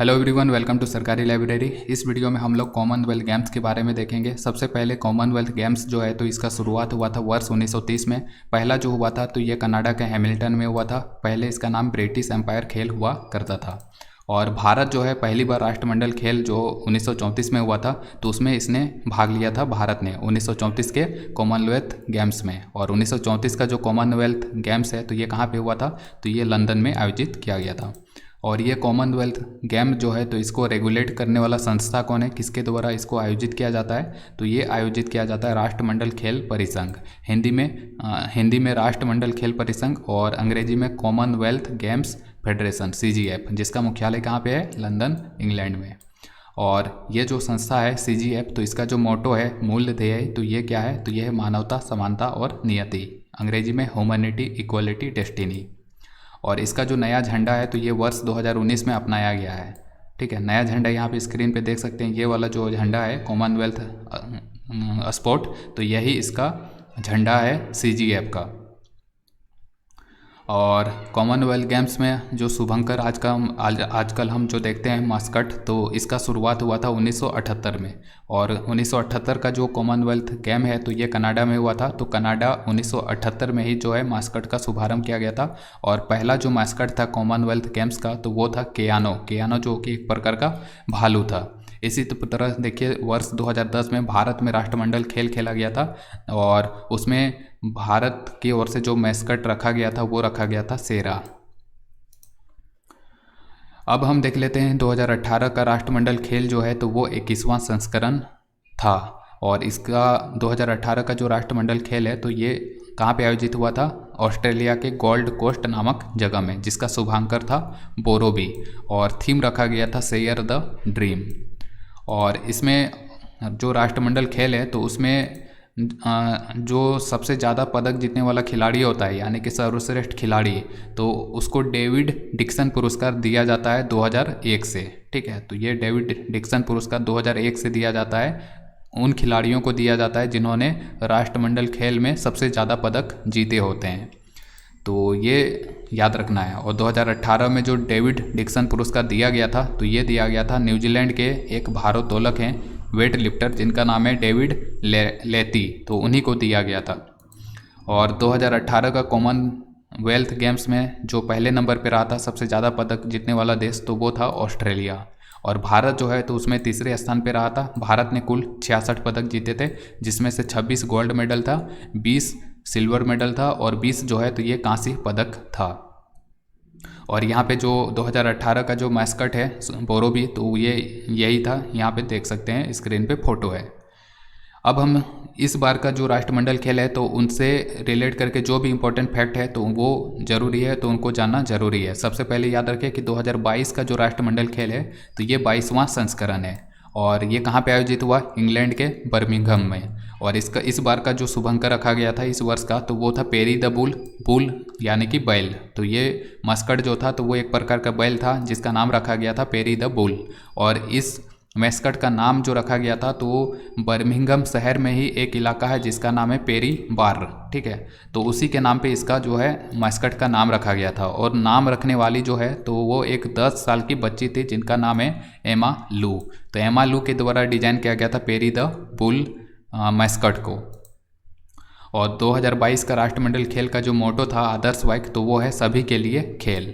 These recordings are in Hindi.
हेलो एवरीवन, वेलकम टू सरकारी लाइब्रेरी। इस वीडियो में हम लोग कॉमनवेल्थ गेम्स के बारे में देखेंगे। सबसे पहले कॉमनवेल्थ गेम्स जो है तो इसका शुरुआत हुआ था वर्ष 1930 में। पहला जो हुआ था तो ये कनाडा के हैमिल्टन में हुआ था। पहले इसका नाम ब्रिटिश एम्पायर खेल हुआ करता था। और भारत जो है पहली बार राष्ट्रमंडल खेल जो 1934 में हुआ था तो उसमें इसने भाग लिया था भारत ने 1934 के कॉमनवेल्थ गेम्स में। और 1934 का जो कॉमनवेल्थ गेम्स है तो ये कहाँ पे हुआ था, तो ये लंदन में आयोजित किया गया था। और ये कॉमनवेल्थ गेम जो है तो इसको रेगुलेट करने वाला संस्था कौन है, किसके द्वारा इसको आयोजित किया जाता है, तो ये आयोजित किया जाता है राष्ट्रमंडल खेल परिसंघ। हिंदी में राष्ट्रमंडल खेल परिसंघ और अंग्रेजी में कॉमनवेल्थ गेम्स फेडरेशन CGF, जिसका मुख्यालय कहाँ पे है, लंदन इंग्लैंड में। और ये जो संस्था है CGF, तो इसका जो मोटो है, मूल्य ध्येय, तो ये क्या है, तो ये है मानवता, समानता और नियति, अंग्रेजी में ह्यूमैनिटी, इक्वलिटी, डेस्टिनी। और इसका जो नया झंडा है तो ये वर्ष 2019 में अपनाया गया है। ठीक है, नया झंडा यहाँ पे स्क्रीन पे देख सकते हैं। ये वाला जो झंडा है कॉमनवेल्थ स्पोर्ट, तो यही इसका झंडा है CGF का। और कॉमनवेल्थ गेम्स में जो शुभंकर आजकल हम जो देखते हैं मास्कट, तो इसका शुरुआत हुआ था 1978 में। और 1978 का जो कॉमनवेल्थ गेम है तो ये कनाडा में हुआ था। तो कनाडा 1978 में ही जो है मास्कट का शुभारंभ किया गया था। और पहला जो मास्कट था कॉमनवेल्थ गेम्स का तो वो था केयानो जो कि एक प्रकार का भालू था। इसी तरह देखिए वर्ष 2010 में भारत में राष्ट्रमंडल खेल खेला गया था और उसमें भारत की ओर से जो मैस्कट रखा गया था वो रखा गया था शेरा। अब हम देख लेते हैं 2018 का राष्ट्रमंडल खेल जो है तो वो 21वां संस्करण था। और इसका 2018 का जो राष्ट्रमंडल खेल है तो ये कहाँ पे आयोजित हुआ था, ऑस्ट्रेलिया के गोल्ड कोस्ट नामक जगह में, जिसका शुभांकर था बोरोबी। और थीम रखा गया था शेयर द ड्रीम। और इसमें जो राष्ट्रमंडल खेल है तो उसमें जो सबसे ज़्यादा पदक जीतने वाला खिलाड़ी होता है, यानी कि सर्वश्रेष्ठ खिलाड़ी, तो उसको डेविड डिक्सन पुरस्कार दिया जाता है 2001 से। ठीक है, तो ये डेविड डिक्सन पुरस्कार 2001 से दिया जाता है, उन खिलाड़ियों को दिया जाता है जिन्होंने राष्ट्रमंडल खेल में सबसे ज़्यादा पदक जीते होते हैं। तो ये याद रखना है। और 2018 में जो डेविड डिक्सन पुरस्कार दिया गया था तो ये दिया गया था न्यूजीलैंड के एक भारोत्तोलक हैं, वेट लिफ्टर, जिनका नाम है डेविड लेती, तो उन्हीं को दिया गया था। और 2018 का कॉमनवेल्थ गेम्स में जो पहले नंबर पर रहा था सबसे ज़्यादा पदक जीतने वाला देश, तो वो था ऑस्ट्रेलिया। और भारत जो है तो उसमें तीसरे स्थान पर रहा था। भारत ने कुल 66 पदक जीते थे, जिसमें से 26 गोल्ड मेडल था, 20 सिल्वर मेडल था और 20 जो है तो ये कांस्य पदक था। और यहाँ पे जो 2018 का जो मैस्कट है बोरोबी, तो ये यही था, यहाँ पे देख सकते हैं स्क्रीन पे फोटो है। अब हम इस बार का जो राष्ट्रमंडल खेल है तो उनसे रिलेट करके जो भी इम्पोर्टेंट फैक्ट है तो वो ज़रूरी है, तो उनको जानना ज़रूरी है। सबसे पहले याद रखें कि 2022 का जो राष्ट्रमंडल खेल है तो ये 22वां संस्करण है। और ये कहाँ पे आयोजित हुआ, इंग्लैंड के बर्मिंघम में। और इस बार का जो शुभंकर रखा गया था इस वर्ष का तो वो था पेरी द बुल, यानी कि बैल। तो ये मस्कट जो था तो वो एक प्रकार का बैल था जिसका नाम रखा गया था पेरी द बुल। और इस मैस्कट का नाम जो रखा गया था तो बर्मिंघम शहर में ही एक इलाका है जिसका नाम है पेरी बार। ठीक है, तो उसी के नाम पे इसका जो है मैस्कट का नाम रखा गया था। और नाम रखने वाली जो है तो वो एक 10 साल की बच्ची थी जिनका नाम है एमा लू। तो एमा लू के द्वारा डिजाइन किया गया था पेरी द बुल मैस्कट को। और 2022 का राष्ट्रमंडल खेल का जो मोटो था आदर्श वाक्य, तो वो है सभी के लिए खेल।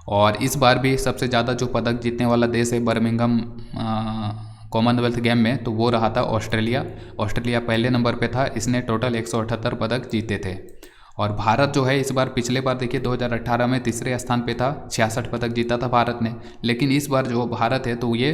और इस बार भी सबसे ज़्यादा जो पदक जीतने वाला देश है बर्मिंघम कॉमनवेल्थ गेम में, तो वो रहा था ऑस्ट्रेलिया पहले नंबर पे था, इसने टोटल 178 पदक जीते थे। और भारत जो है इस बार, पिछले बार देखिए 2018 में तीसरे स्थान पे था, 66 पदक जीता था भारत ने। लेकिन इस बार जो भारत है तो ये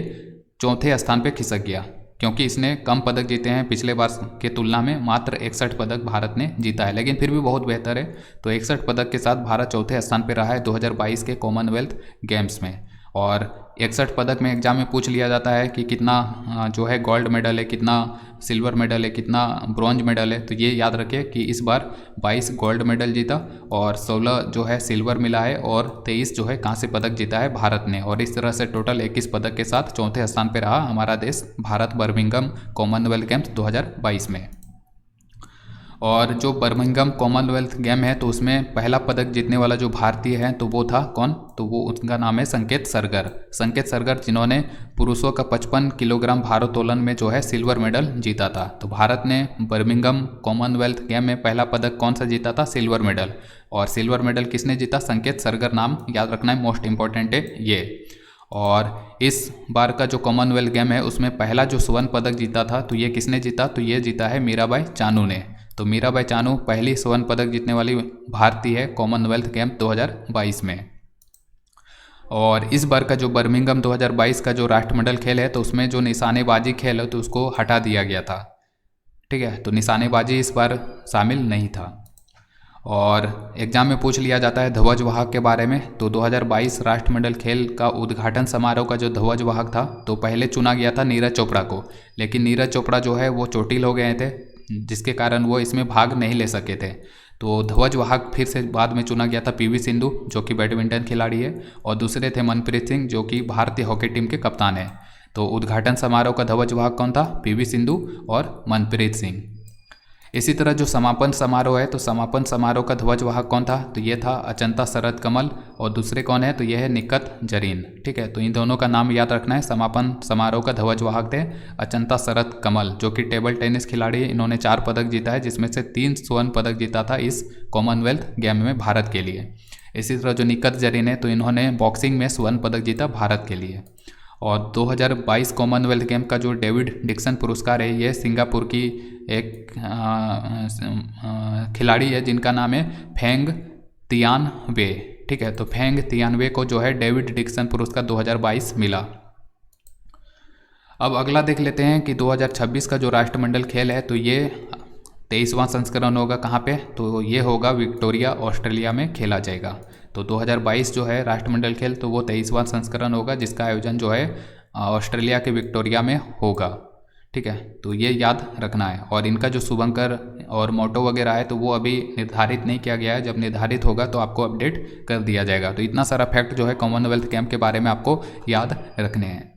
चौथे स्थान पे खिसक गया, क्योंकि इसने कम पदक जीते हैं पिछले बार के तुलना में, मात्र 61 पदक भारत ने जीता है, लेकिन फिर भी बहुत बेहतर है। तो 61 पदक के साथ भारत चौथे स्थान पर रहा है 2022 के कॉमनवेल्थ गेम्स में। और 61 पदक में एग्जाम में पूछ लिया जाता है कि कितना जो है गोल्ड मेडल है, कितना सिल्वर मेडल है, कितना ब्रॉन्ज मेडल है। तो ये याद रखें कि इस बार 22 गोल्ड मेडल जीता और 16 जो है सिल्वर मिला है और 23 जो है कांस्य पदक जीता है भारत ने। और इस तरह से टोटल 21 पदक के साथ चौथे स्थान पर रहा हमारा देश भारत बर्मिंघम कॉमनवेल्थ गेम्स 2022 में। और जो बर्मिंघम कॉमनवेल्थ गेम है तो उसमें पहला पदक जीतने वाला जो भारतीय है तो वो था कौन, तो वो उनका नाम है संकेत सरगर। संकेत सरगर जिन्होंने पुरुषों का 55 किलोग्राम भारोत्तोलन में जो है सिल्वर मेडल जीता था। तो भारत ने बर्मिंघम कॉमनवेल्थ गेम में पहला पदक कौन सा जीता था, सिल्वर मेडल। और सिल्वर मेडल किसने जीता, संकेत सरगर, नाम याद रखना है, मोस्ट इंपॉर्टेंट है ये। और इस बार का जो कॉमनवेल्थ गेम है उसमें पहला जो स्वर्ण पदक जीता था तो ये किसने जीता, तो ये जीता है मीराबाई चानू ने। तो मीराबाई चानू पहली स्वर्ण पदक जीतने वाली भारतीय है कॉमनवेल्थ गेम 2022 में। और इस बार का जो बर्मिंघम 2022 का जो राष्ट्रमंडल खेल है तो उसमें जो निशानेबाजी खेल है तो उसको हटा दिया गया था, ठीक है। तो निशानेबाजी इस बार शामिल नहीं था। और एग्जाम में पूछ लिया जाता है ध्वज वाहक के बारे में। तो 2022 राष्ट्रमंडल खेल का उद्घाटन समारोह का जो ध्वज वाहक था तो पहले चुना गया था नीरज चोपड़ा को, लेकिन नीरज चोपड़ा जो है वो चोटिल हो गए थे जिसके कारण वो इसमें भाग नहीं ले सके थे। तो ध्वज वाहक फिर से बाद में चुना गया था पीवी सिंधु जो कि बैडमिंटन खिलाड़ी है, और दूसरे थे मनप्रीत सिंह जो कि भारतीय हॉकी टीम के कप्तान है। तो उद्घाटन समारोह का ध्वज वाहक कौन था, पीवी सिंधु और मनप्रीत सिंह। इसी तरह जो समापन समारोह है तो समापन समारोह का ध्वज वाहक कौन था, तो ये था अचंता शरद कमल, और दूसरे कौन है, तो ये है निकत जरीन, ठीक है। तो इन दोनों का नाम याद रखना है। समापन समारोह का ध्वज वाहक थे अचंता शरद कमल जो कि टेबल टेनिस खिलाड़ी है। इन्होंने 4 पदक जीता है जिसमें से 3 स्वर्ण पदक जीता था इस कॉमनवेल्थ गेम में भारत के लिए। इसी तरह जो निकत जरीन है तो इन्होंने बॉक्सिंग में स्वर्ण पदक जीता भारत के लिए। और 2022 कॉमनवेल्थ गेम का जो डेविड डिक्सन पुरस्कार है ये सिंगापुर की एक खिलाड़ी है जिनका नाम है फेंग तियान वे, ठीक है। तो फेंग तियान वे को जो है डेविड डिक्सन पुरस्कार 2022 मिला। अब अगला देख लेते हैं कि 2026 का जो राष्ट्रमंडल खेल है तो ये 23वां संस्करण होगा कहाँ पे, तो ये होगा विक्टोरिया ऑस्ट्रेलिया में खेला जाएगा। तो 2022 जो है राष्ट्रमंडल खेल तो वो 23वां संस्करण होगा जिसका आयोजन जो है ऑस्ट्रेलिया के विक्टोरिया में होगा, ठीक है। तो ये याद रखना है। और इनका जो शुभंकर और मोटो वगैरह है तो वो अभी निर्धारित नहीं किया गया है, जब निर्धारित होगा तो आपको अपडेट कर दिया जाएगा। तो इतना सारा फैक्ट जो है कॉमनवेल्थ गेम के बारे में आपको याद रखने हैं।